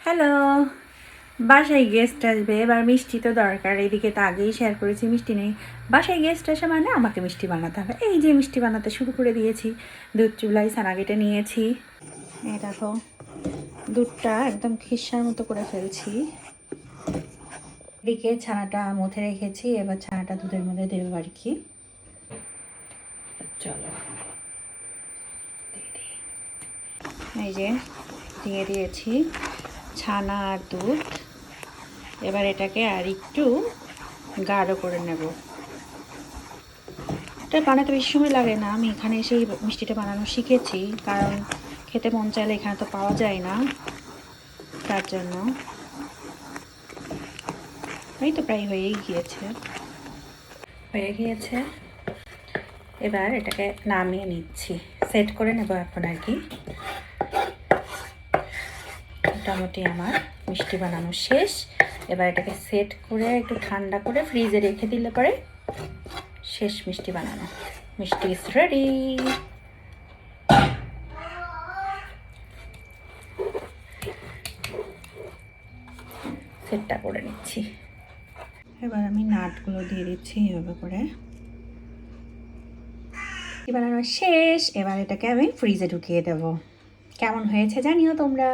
Hello, বাসায় guest আসবে, এবার মিষ্টি তো দরকার। এদিকে তো আগেই শেয়ার করেছি মিষ্টি নেই। বাসায় গেস্ট আসে মানে আমাকে মিষ্টি বানাতে হবে। এই যে মিষ্টি বানাতে শুরু করে দিয়েছি। দুধ চুলায় ছানা কেটে নিয়েছি। এই দেখো, দুধটা একদম খিসার মতো করে ফেলছি। এদিকে ছানাটা মথে রেখেছি, এবার ছানাটা দুধের মধ্যে দেবো আর কি। চলো, এই যে দিয়ে দিয়েছি ছানা আর দুধ। এবার এটাকে আর একটু গাঢ় করে নেব। এটা বানাতে বেশি সময় লাগে না। আমি এখানে এসেই মিষ্টিটা বানানো শিখেছি, কারণ খেতে মন চাইলে এখানে তো পাওয়া যায় না, তার জন্য। এই তো প্রায় হয়েই গিয়েছে। এবার এটাকে নামিয়ে নিচ্ছি, সেট করে নেব এখন আর কি। মোটামুটি আমার মিষ্টি বানানো শেষ। এবার এটাকে সেট করে একটু ঠান্ডা করে ফ্রিজে রেখে দিলে পরে শেষ মিষ্টি বানানো। মিষ্টি ইজ রেডি। সেটটা করে নিচ্ছি। এবার আমি নাটগুলো দিয়ে দিচ্ছি এভাবে করে। বানানো শেষ। এবার এটাকে আমি ফ্রিজে ঢুকিয়ে দেবো। কেমন হয়েছে জানিও তোমরা।